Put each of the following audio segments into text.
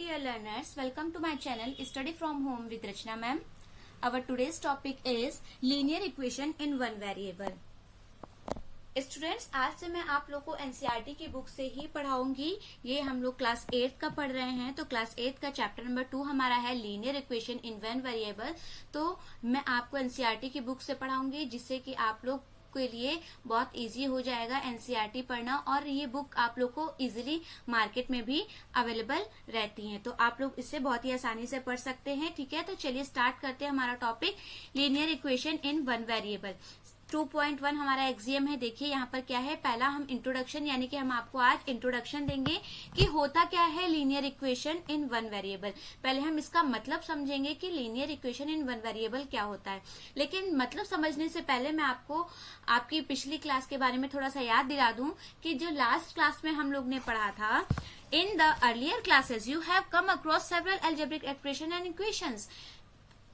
dear learners, welcome to my channel Study from Home with Rachna ma'am. Our today's topic is linear equation in one variable. Students, आज से मैं आप लोग को NCERT की book से ही पढ़ाऊंगी। ये हम लोग क्लास 8 का पढ़ रहे हैं, तो क्लास 8 का चैप्टर नंबर 2 हमारा है linear equation in one variable. तो मैं आपको एनसीईआरटी की बुक से पढ़ाऊंगी, जिससे कि आप लोग के लिए बहुत इजी हो जाएगा एनसीईआरटी पढ़ना, और ये बुक आप लोग को इजीली मार्केट में भी अवेलेबल रहती है, तो आप लोग इससे बहुत ही आसानी से पढ़ सकते हैं। ठीक है, तो चलिए स्टार्ट करते हैं हमारा topic linear equation in one variable. 2.1 हमारा एक्सियम है। देखिए यहाँ पर क्या है, पहला हम इंट्रोडक्शन यानी कि हम आपको आज इंट्रोडक्शन देंगे कि होता क्या है linear equation in one variable. पहले हम इसका मतलब समझेंगे कि linear equation in one variable क्या होता है, लेकिन मतलब समझने से पहले मैं आपको आपकी पिछली क्लास के बारे में थोड़ा सा याद दिला दूं कि जो लास्ट क्लास में हम लोग ने पढ़ा था, in the earlier classes you have come across several algebraic expression and equations.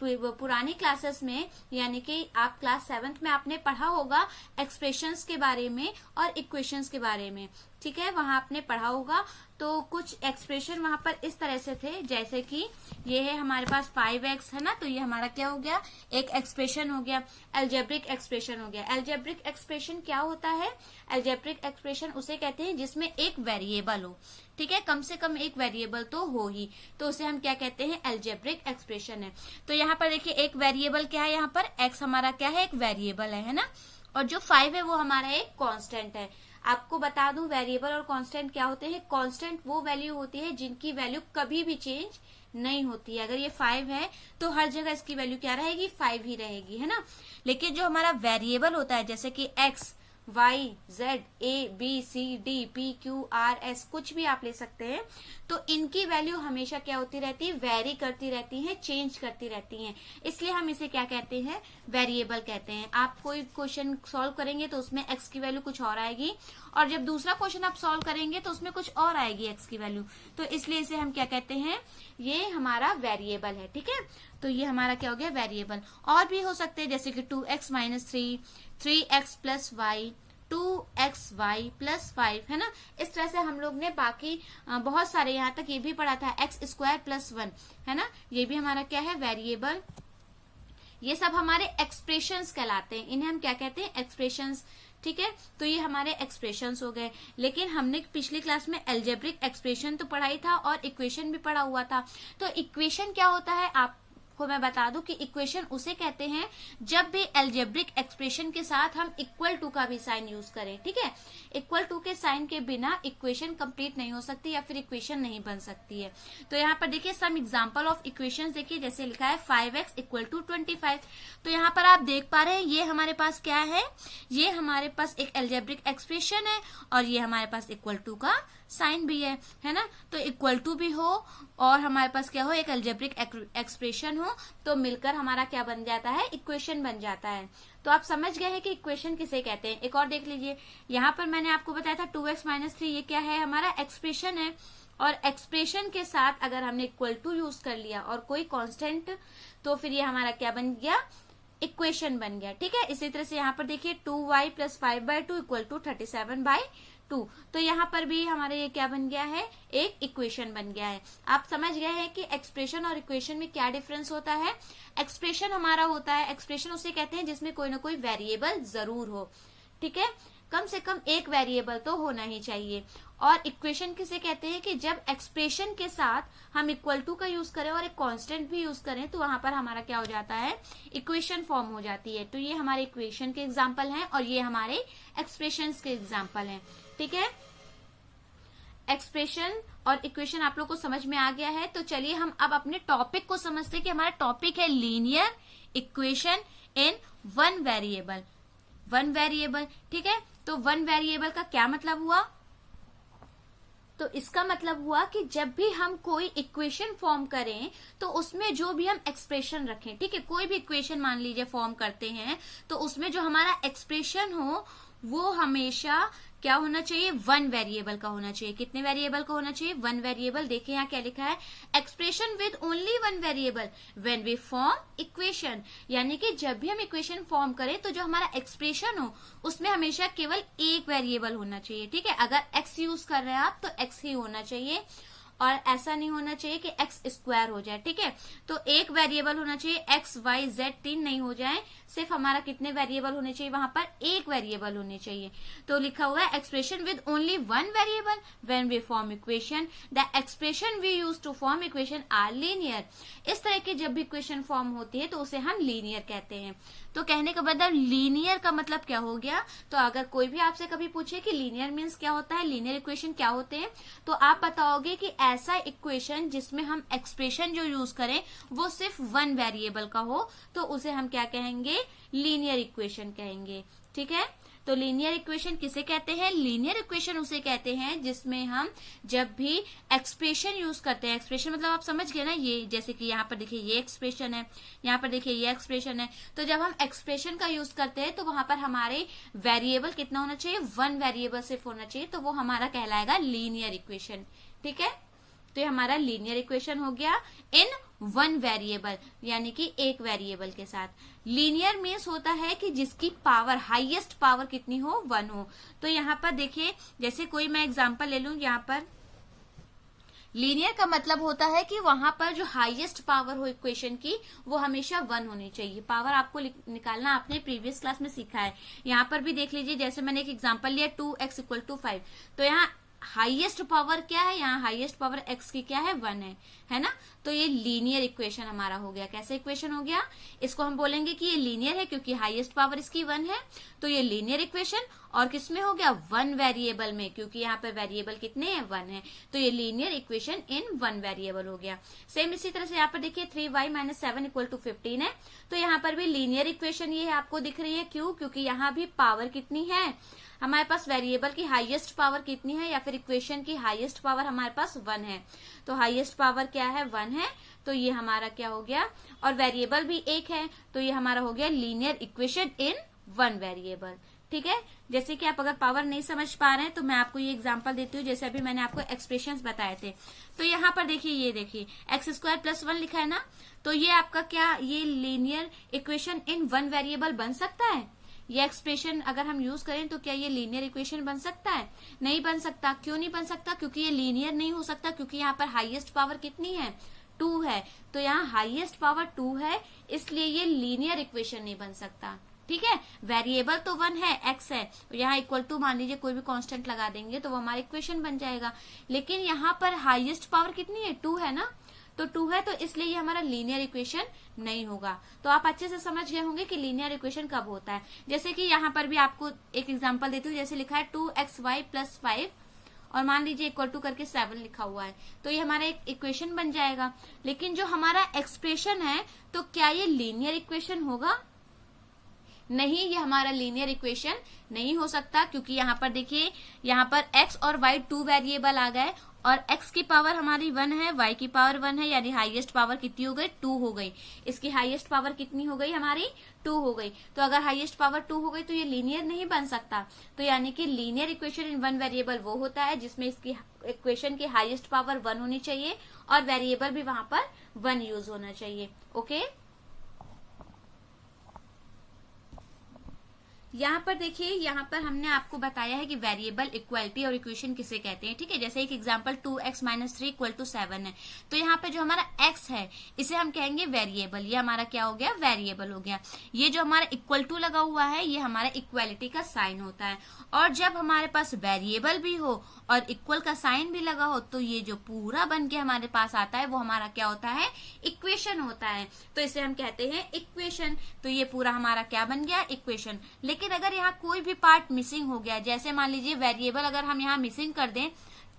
पुरानी क्लासेस में यानी कि आप क्लास 7th में आपने पढ़ा होगा एक्सप्रेशंस के बारे में और इक्वेशंस के बारे में। ठीक है, वहां आपने पढ़ा होगा। तो कुछ एक्सप्रेशन वहां पर इस तरह से थे, जैसे कि ये है हमारे पास 5x है ना, तो ये हमारा क्या हो गया, एक एक्सप्रेशन हो गया, अलजेब्रिक एक्सप्रेशन हो गया। अलजेब्रिक एक्सप्रेशन क्या होता है? अलजेब्रिक एक्सप्रेशन उसे कहते हैं जिसमें एक वेरिएबल हो। ठीक है, कम से कम एक वेरिएबल तो हो ही, तो उसे हम क्या कहते हैं, अलजेब्रिक एक्सप्रेशन है। तो यहाँ पर देखिए एक वेरिएबल क्या है, यहाँ पर x हमारा क्या है, एक वेरिएबल है ना, और जो 5 है वो हमारा एक कांस्टेंट है। आपको बता दूं वेरिएबल और कांस्टेंट क्या होते हैं। कांस्टेंट वो वैल्यू होती है जिनकी वैल्यू कभी भी चेंज नहीं होती है। अगर ये 5 है तो हर जगह इसकी वैल्यू क्या रहेगी, 5 ही रहेगी, है ना। लेकिन जो हमारा वेरिएबल होता है, जैसे कि x, y, z, a, b, c, d, p, q, r, s, कुछ भी आप ले सकते हैं, तो इनकी वैल्यू हमेशा क्या होती रहती है, वेरी करती रहती है, चेंज करती रहती है। इसलिए हम इसे क्या कहते हैं, वेरिएबल कहते हैं। आप कोई क्वेश्चन सॉल्व करेंगे तो उसमें x की वैल्यू कुछ और आएगी, और जब दूसरा क्वेश्चन आप सॉल्व करेंगे तो उसमें कुछ और आएगी x की वैल्यू, तो इसलिए इसे हम क्या कहते हैं, ये हमारा वेरिएबल है। ठीक है, तो ये हमारा क्या हो गया, वेरिएबल। और भी हो सकते हैं, जैसे कि 2x - 3, 3x + y, 2xy + 5, है ना। इस तरह से हम लोग ने बाकी बहुत सारे, यहाँ तक ये भी पढ़ा था x² + 1, है ना, ये भी हमारा क्या है, वेरिएबल। ये सब हमारे एक्सप्रेशंस कहलाते हैं, इन्हें हम क्या कहते हैं, एक्सप्रेशंस। ठीक है, तो ये हमारे एक्सप्रेशंस हो गए। लेकिन हमने पिछली क्लास में अलजेब्रिक एक्सप्रेशन तो पढ़ाई था और इक्वेशन भी पढ़ा हुआ था। तो इक्वेशन क्या होता है आपको मैं बता दूं कि इक्वेशन उसे कहते हैं जब भी अलजेब्रिक एक्सप्रेशन के साथ हम इक्वल टू का भी साइन यूज करें। ठीक है, इक्वल टू के साइन के बिना इक्वेशन कंप्लीट नहीं हो सकती या फिर इक्वेशन नहीं बन सकती है। तो यहाँ पर देखिए सम एग्जांपल ऑफ इक्वेशंस देखिए, जैसे लिखा है 5x = 25। तो यहाँ पर आप देख पा रहे हैं ये हमारे पास क्या है, ये हमारे पास एक अलजेब्रिक एक्सप्रेशन है, और ये हमारे पास इक्वल टू का साइन भी है ना। तो इक्वल टू भी हो और हमारे पास क्या हो, एक अलजेब्रिक एक्सप्रेशन हो, तो मिलकर हमारा क्या बन जाता है, इक्वेशन बन जाता है। तो आप समझ गए हैं कि इक्वेशन किसे कहते हैं। एक और देख लीजिए, यहाँ पर मैंने आपको बताया था 2x - 3, ये क्या है, हमारा एक्सप्रेशन है, और एक्सप्रेशन के साथ अगर हमने इक्वल टू यूज कर लिया और कोई कांस्टेंट, तो फिर ये हमारा क्या बन गया, इक्वेशन बन गया। ठीक है, इसी तरह से यहाँ पर देखिए 2y + 5/2 = 37/2, तो यहाँ पर भी हमारे ये क्या बन गया है, एक इक्वेशन बन गया है। आप समझ गए हैं कि एक्सप्रेशन और इक्वेशन में क्या डिफरेंस होता है। एक्सप्रेशन हमारा होता है, एक्सप्रेशन उसे कहते हैं जिसमें कोई ना कोई वेरिएबल जरूर हो। ठीक है, कम से कम एक वेरिएबल तो होना ही चाहिए। और इक्वेशन किसे कहते हैं कि जब एक्सप्रेशन के साथ हम इक्वल टू का यूज करें और एक कांस्टेंट भी यूज करें, तो वहां पर हमारा क्या हो जाता है, इक्वेशन फॉर्म हो जाती है। तो ये हमारे इक्वेशन के एग्जाम्पल हैं और ये हमारे एक्सप्रेशंस के एग्जाम्पल हैं। ठीक है, एक्सप्रेशन और इक्वेशन आप लोग को समझ में आ गया है। तो चलिए हम अब अपने टॉपिक को समझते हैं कि हमारा टॉपिक है linear equation in one variable. One variable, ठीक है, तो वन वेरिएबल का क्या मतलब हुआ, तो इसका मतलब हुआ कि जब भी हम कोई इक्वेशन फॉर्म करें तो उसमें जो भी हम एक्सप्रेशन रखें, ठीक है, कोई भी इक्वेशन मान लीजिए फॉर्म करते हैं, तो उसमें जो हमारा एक्सप्रेशन हो वो हमेशा क्या होना चाहिए, वन वेरिएबल का होना चाहिए। कितने वेरिएबल का होना चाहिए, वन वेरिएबल। देखिए यहाँ क्या लिखा है, expression with only one variable when we form equation, यानी कि जब भी हम इक्वेशन फॉर्म करें तो जो हमारा एक्सप्रेशन हो उसमें हमेशा केवल एक वेरिएबल होना चाहिए। ठीक है, अगर एक्स यूज कर रहे हैं आप तो एक्स ही होना चाहिए, और ऐसा नहीं होना चाहिए कि एक्स स्क्वायर हो जाए, ठीक है। तो एक वेरिएबल होना चाहिए, एक्स वाई जेड तीन नहीं हो जाए, सिर्फ हमारा कितने वेरिएबल होने चाहिए, वहां पर एक वेरिएबल होने चाहिए। तो लिखा हुआ है expression with only one variable when we form equation, the expression we use to form equation are linear. इस तरह की जब भी इक्वेशन फॉर्म होती है तो उसे हम लीनियर कहते हैं। तो कहने का मतलब लीनियर का मतलब क्या हो गया, तो अगर कोई भी आपसे कभी पूछे कि लीनियर मीन्स क्या होता है, लीनियर इक्वेशन क्या होते हैं, तो आप बताओगे कि ऐसा इक्वेशन जिसमें हम एक्सप्रेशन जो यूज करें वो सिर्फ वन वेरिएबल का हो, तो उसे हम क्या कहेंगे, लीनियर इक्वेशन कहेंगे, ठीक है। तो लीनियर इक्वेशन किसे कहते हैं, लीनियर इक्वेशन उसे कहते हैं जिसमें हम जब भी एक्सप्रेशन यूज करते हैं, एक्सप्रेशन मतलब आप समझ गए ना, ये जैसे कि यहाँ पर देखिए ये एक्सप्रेशन है, यहाँ पर देखिए ये एक्सप्रेशन है, तो जब हम एक्सप्रेशन का यूज करते हैं तो वहां पर हमारे वेरिएबल कितना होना चाहिए, वन वेरिएबल सिर्फ होना चाहिए, तो वो हमारा कहलाएगा लीनियर इक्वेशन, ठीक है। तो ये हमारा लीनियर इक्वेशन हो गया इन वन वेरिएबल, यानी कि एक वेरिएबल के साथ। लीनियर मीन्स होता है कि जिसकी पावर, हाईएस्ट पावर कितनी हो, वन हो। तो यहाँ पर देखिए, जैसे कोई मैं एग्जांपल ले लूं, यहाँ पर लीनियर का मतलब होता है कि वहां पर जो हाईएस्ट पावर हो इक्वेशन की वो हमेशा वन होनी चाहिए। पावर आपको निकालना आपने प्रीवियस क्लास में सीखा है। यहाँ पर भी देख लीजिए, जैसे मैंने एक एग्जांपल लिया 2x = 5, तो यहाँ हाईएस्ट पावर क्या है, यहाँ हाईएस्ट पावर x की क्या है, 1 है ना। तो ये लीनियर इक्वेशन हमारा हो गया। कैसे इक्वेशन हो गया, इसको हम बोलेंगे कि ये लीनियर है क्योंकि हाईएस्ट पावर इसकी 1 है, तो ये लीनियर इक्वेशन। और किसमें हो गया, वन वेरिएबल में, क्योंकि यहाँ पे वेरिएबल कितने हैं, 1 है, तो ये linear equation in one variable हो गया। सेम इसी तरह से यहाँ पर देखिए 3y - 7 = 15 है, तो यहाँ पर भी लीनियर इक्वेशन ये आपको दिख रही है, क्यों, क्योंकि यहाँ भी पावर कितनी है हमारे पास, वेरिएबल की हाईएस्ट पावर कितनी है, या फिर इक्वेशन की हाईएस्ट पावर हमारे पास 1 है। तो हाईएस्ट पावर क्या है, 1 है, तो ये हमारा क्या हो गया, और वेरिएबल भी एक है, तो ये हमारा हो गया linear equation in one variable, ठीक है। जैसे कि आप अगर पावर नहीं समझ पा रहे हैं तो मैं आपको ये एग्जांपल देती हूँ, जैसे अभी मैंने आपको एक्सप्रेशंस बताए थे। तो यहाँ पर देखिए, ये देखिए x² + 1 लिखा है ना, तो ये आपका क्या, ये linear equation in one variable बन सकता है। ये एक्सप्रेशन अगर हम यूज करें तो क्या ये लीनियर इक्वेशन बन सकता है, नहीं बन सकता। क्यों नहीं बन सकता, क्योंकि ये लीनियर नहीं हो सकता, क्योंकि यहाँ पर हाईएस्ट पावर कितनी है, 2 है, तो यहाँ हाईएस्ट पावर 2 है, इसलिए ये लीनियर इक्वेशन नहीं बन सकता, ठीक है। वेरिएबल तो 1 है, x है, यहाँ इक्वल टू मान लीजिए कोई भी कांस्टेंट लगा देंगे तो वो हमारा इक्वेशन बन जाएगा, लेकिन यहाँ पर हाईएस्ट पावर कितनी है, 2 है ना, तो 2 है, तो इसलिए ये हमारा लीनियर इक्वेशन नहीं होगा। तो आप अच्छे से समझ गए होंगे कि लीनियर इक्वेशन कब होता है। जैसे कि यहाँ पर भी आपको एक एग्जांपल देती हूँ, जैसे लिखा है 2xy + 5 और मान लीजिए इक्वल टू करके 7 लिखा हुआ है, तो ये हमारा एक इक्वेशन बन जाएगा। लेकिन जो हमारा एक्सप्रेशन है, तो क्या ये लीनियर इक्वेशन होगा, नहीं, ये हमारा लीनियर इक्वेशन नहीं हो सकता, क्योंकि यहाँ पर देखिए, यहाँ पर x और y 2 वेरिएबल आ गए, और x की पावर हमारी 1 है, y की पावर 1 है, यानी हाईएस्ट पावर कितनी हो गई, 2 हो गई। इसकी हाईएस्ट पावर कितनी हो गई, हमारी 2 हो गई। तो अगर हाईएस्ट पावर 2 हो गई तो ये लीनियर नहीं बन सकता। तो यानी कि linear equation in one variable वो होता है जिसमें इसकी इक्वेशन की हाईएस्ट पावर 1 होनी चाहिए और वेरिएबल भी वहां पर 1 यूज होना चाहिए। ओके, यहाँ पर देखिए, यहाँ पर हमने आपको बताया है कि वेरिएबल, इक्वालिटी और इक्वेशन किसे कहते हैं, ठीक है। जैसे एक एग्जांपल 2x - 3 = 7 है, तो यहाँ पे जो हमारा x है इसे हम कहेंगे वेरिएबल, ये हमारा क्या हो गया, वेरिएबल हो गया। ये जो हमारा इक्वल टू लगा हुआ है ये हमारा इक्वालिटी का साइन होता है, और जब हमारे पास वेरिएबल भी हो और इक्वल का साइन भी लगा हो तो ये जो पूरा बन के हमारे पास आता है वो हमारा क्या होता है, इक्वेशन होता है। तो इसे हम कहते हैं इक्वेशन। तो ये पूरा हमारा क्या बन गया, इक्वेशन। लेकिन अगर यहाँ कोई भी पार्ट मिसिंग हो गया, जैसे मान लीजिए वेरिएबल अगर हम यहाँ मिसिंग कर दें,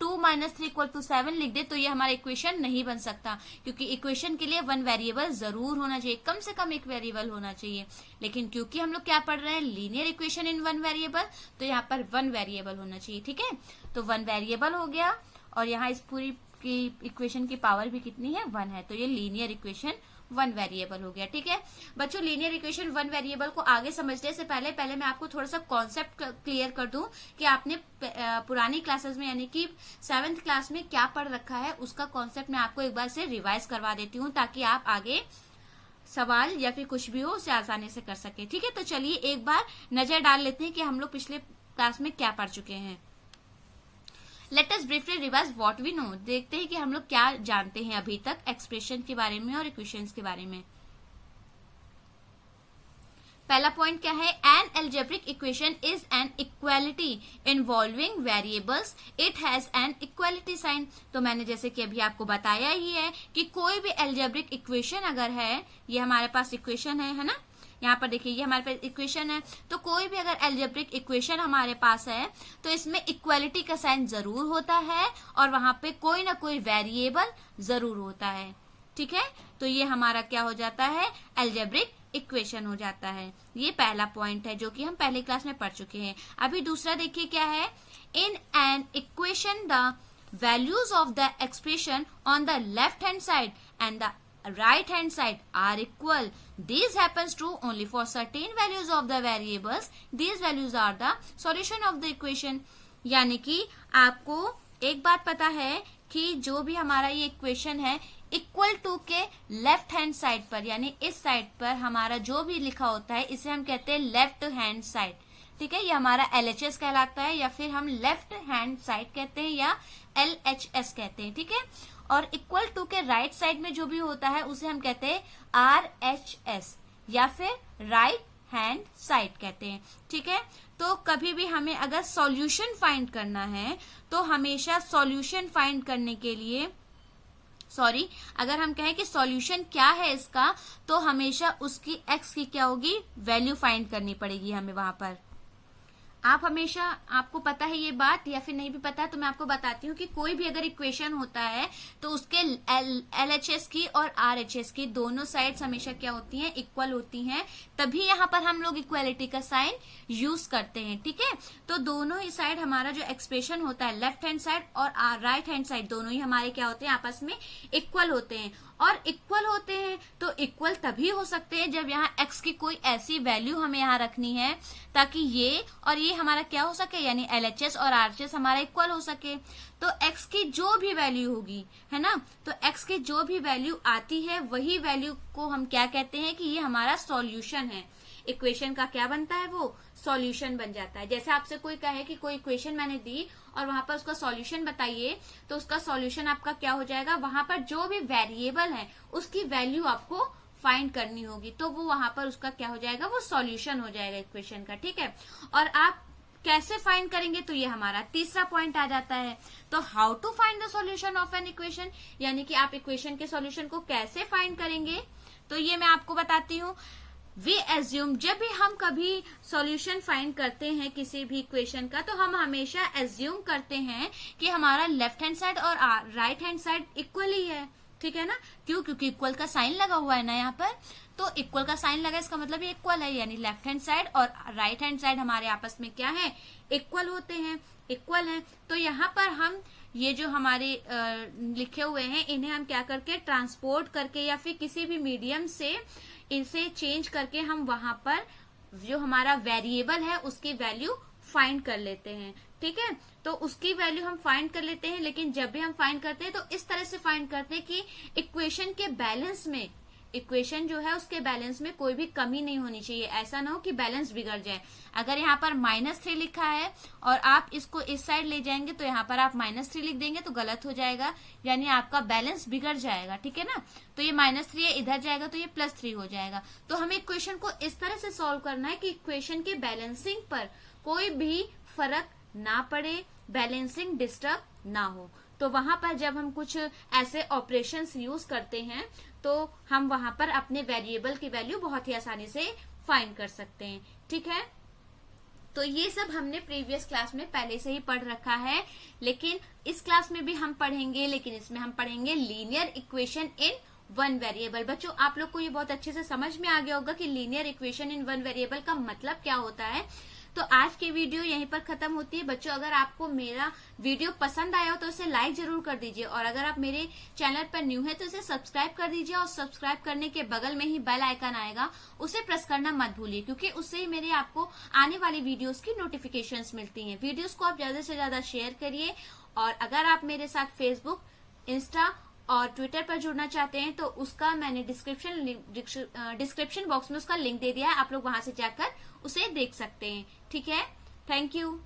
2 - 3 = 7 लिख दे, तो ये हमारा इक्वेशन नहीं बन सकता, क्योंकि इक्वेशन के लिए 1 वेरिएबल जरूर होना चाहिए, कम से कम एक वेरिएबल होना चाहिए। लेकिन क्योंकि हम लोग क्या पढ़ रहे हैं, लीनियर इक्वेशन इन 1 वेरिएबल, तो यहाँ पर 1 वेरिएबल होना चाहिए, ठीक है। तो 1 वेरिएबल हो गया, और यहाँ इस पूरी की इक्वेशन की पावर भी कितनी है, 1 है, तो ये लीनियर इक्वेशन 1 वेरिएबल हो गया, ठीक है। बच्चों, लीनियर इक्वेशन 1 वेरिएबल को आगे समझने से पहले मैं आपको थोड़ा सा कॉन्सेप्ट क्लियर कर दूं कि आपने पुरानी क्लासेस में यानी कि 7th क्लास में क्या पढ़ रखा है, उसका कॉन्सेप्ट मैं आपको एक बार से रिवाइज करवा देती हूँ, ताकि आप आगे सवाल या फिर कुछ भी हो उसे आसानी से कर सके, ठीक है। तो चलिए एक बार नजर डाल लेते हैं कि हम लोग पिछले क्लास में क्या पढ़ चुके हैं। Let us briefly revise what we know. देखते हैं कि हम लोग क्या जानते हैं अभी तक एक्सप्रेशन के बारे में और इक्वेशंस के बारे में। पहला पॉइंट क्या है, an algebraic equation is an equality involving variables, it has an equality sign. तो मैंने जैसे कि अभी आपको बताया ही है कि कोई भी एल्जेब्रिक इक्वेशन अगर है, ये हमारे पास इक्वेशन है ना, यहाँ पर देखिए ये हमारे पास इक्वेशन है, तो कोई भी अगर एल्जेब्रिक इक्वेशन हमारे पास है तो इसमें इक्वालिटी का साइन जरूर होता है और वहां पे कोई ना कोई वेरिएबल जरूर होता है। ठीक है, तो ये हमारा क्या हो जाता है, एल्जेब्रिक इक्वेशन हो जाता है। ये पहला पॉइंट है जो कि हम पहले क्लास में पढ़ चुके हैं। अभी दूसरा देखिए क्या है, in an equation the values of the expression on the left hand side and the right hand side are equal. This happens true only for certain values of the variables. These values are the solution of the equation. यानी कि आपको एक बात पता है कि जो भी हमारा ये इक्वेशन है इक्वल टू के लेफ्ट हैंड साइड पर, यानी इस साइड पर हमारा जो भी लिखा होता है इसे हम कहते हैं लेफ्ट हैंड साइड। ठीक है, ये हमारा LHS कहलाता है या फिर हम लेफ्ट हैंड साइड कहते हैं या LHS कहते हैं। ठीक है, और इक्वल टू के राइट साइड में जो भी होता है उसे हम कहते हैं RHS या फिर राइट हैंड साइड कहते हैं। ठीक है, तो कभी भी हमें अगर सॉल्यूशन फाइंड करना है तो हमेशा सॉल्यूशन फाइंड करने के लिए अगर हम कहें कि सॉल्यूशन क्या है इसका, तो हमेशा उसकी x की क्या होगी, वैल्यू फाइंड करनी पड़ेगी हमें वहां पर। आप हमेशा, आपको पता है ये बात या फिर नहीं भी पता है तो मैं आपको बताती हूँ कि कोई भी अगर इक्वेशन होता है तो उसके LHS की और RHS की दोनों साइड्स हमेशा क्या होती हैं, इक्वल होती हैं, तभी यहाँ पर हम लोग इक्वालिटी का साइन यूज करते हैं। ठीक है, तो दोनों ही साइड हमारा जो एक्सप्रेशन होता है लेफ्ट हैंड साइड और राइट हैंड साइड दोनों ही हमारे क्या होते हैं, आपस में इक्वल होते हैं। और इक्वल होते हैं तो इक्वल तभी हो सकते हैं जब यहाँ x की कोई ऐसी वैल्यू हमें यहाँ रखनी है ताकि ये और ये हमारा क्या हो सके, यानी LHS और RHS हमारा इक्वल हो सके। तो x की जो भी वैल्यू होगी, है ना, तो x की जो भी वैल्यू आती है वही वैल्यू को हम क्या कहते हैं कि ये हमारा सॉल्यूशन है। इक्वेशन का क्या बनता है, वो सॉल्यूशन बन जाता है। जैसे आपसे कोई कहे कि कोई इक्वेशन मैंने दी और वहां पर उसका सॉल्यूशन बताइए, तो उसका सॉल्यूशन आपका क्या हो जाएगा, वहां पर जो भी वेरिएबल है उसकी वैल्यू आपको फाइंड करनी होगी, तो वो वहां पर उसका क्या हो जाएगा, वो सॉल्यूशन हो जाएगा इक्वेशन का। ठीक है, और आप कैसे फाइंड करेंगे, तो ये हमारा तीसरा पॉइंट आ जाता है। तो how to find the solution of an equation, यानी कि आप इक्वेशन के सॉल्यूशन को कैसे फाइंड करेंगे, तो ये मैं आपको बताती हूँ। वी एज्यूम, जब भी हम कभी सॉल्यूशन फाइंड करते हैं किसी भी इक्वेशन का, तो हम हमेशा एज्यूम करते हैं कि हमारा लेफ्ट हैंड साइड और राइट हैंड साइड इक्वल ही है। ठीक है ना, क्यों, क्योंकि इक्वल का साइन लगा हुआ है ना यहाँ पर, तो इक्वल का साइन लगा इसका मतलब ये इक्वल है, यानी लेफ्ट हैंड साइड और राइट हैंड साइड हमारे आपस में क्या है, इक्वल होते हैं, इक्वल है। तो यहाँ पर हम ये जो हमारे लिखे हुए हैं इन्हें हम क्या करके ट्रांसपोर्ट करके या फिर किसी भी मीडियम से इसे चेंज करके हम वहां पर जो हमारा वेरिएबल है उसकी वैल्यू फाइंड कर लेते हैं। ठीक है, तो उसकी वैल्यू हम फाइंड कर लेते हैं, लेकिन जब भी हम फाइंड करते हैं तो इस तरह से फाइंड करते हैं कि इक्वेशन के बैलेंस में, इक्वेशन जो है उसके बैलेंस में कोई भी कमी नहीं होनी चाहिए। ऐसा ना हो कि बैलेंस बिगड़ जाए। अगर यहाँ पर -3 लिखा है और आप इसको इस साइड ले जाएंगे तो यहाँ पर आप -3 लिख देंगे तो गलत हो जाएगा, यानी आपका बैलेंस बिगड़ जाएगा। ठीक है ना, तो ये -3 है, इधर जाएगा तो ये +3 हो जाएगा। तो हमें इक्वेशन को इस तरह से सॉल्व करना है कि इक्वेशन के बैलेंसिंग पर कोई भी फर्क ना पड़े, बैलेंसिंग डिस्टर्ब ना हो। तो वहां पर जब हम कुछ ऐसे ऑपरेशंस यूज करते हैं तो हम वहां पर अपने वेरिएबल की वैल्यू बहुत ही आसानी से फाइंड कर सकते हैं। ठीक है, तो ये सब हमने प्रीवियस क्लास में पहले से ही पढ़ रखा है, लेकिन इस क्लास में भी हम पढ़ेंगे, लेकिन इसमें हम पढ़ेंगे linear equation in one variable. बच्चों, आप लोग को ये बहुत अच्छे से समझ में आ गया होगा कि linear equation in one variable का मतलब क्या होता है। तो आज की वीडियो यहीं पर खत्म होती है। बच्चों, अगर आपको मेरा वीडियो पसंद आया हो तो इसे लाइक जरूर कर दीजिए, और अगर आप मेरे चैनल पर न्यू है तो इसे सब्सक्राइब कर दीजिए, और सब्सक्राइब करने के बगल में ही बेल आइकन आएगा, उसे प्रेस करना मत भूलिए, क्योंकि उससे ही मेरे आपको आने वाली वीडियोस की नोटिफिकेशंस मिलती हैं। वीडियोस को आप ज्यादा से ज्यादा शेयर करिए, और अगर आप मेरे साथ फेसबुक, इंस्टा और ट्विटर पर जुड़ना चाहते हैं तो उसका मैंने डिस्क्रिप्शन बॉक्स में उसका लिंक दे दिया है, आप लोग वहां से जाकर उसे देख सकते हैं। ठीक है, थैंक यू।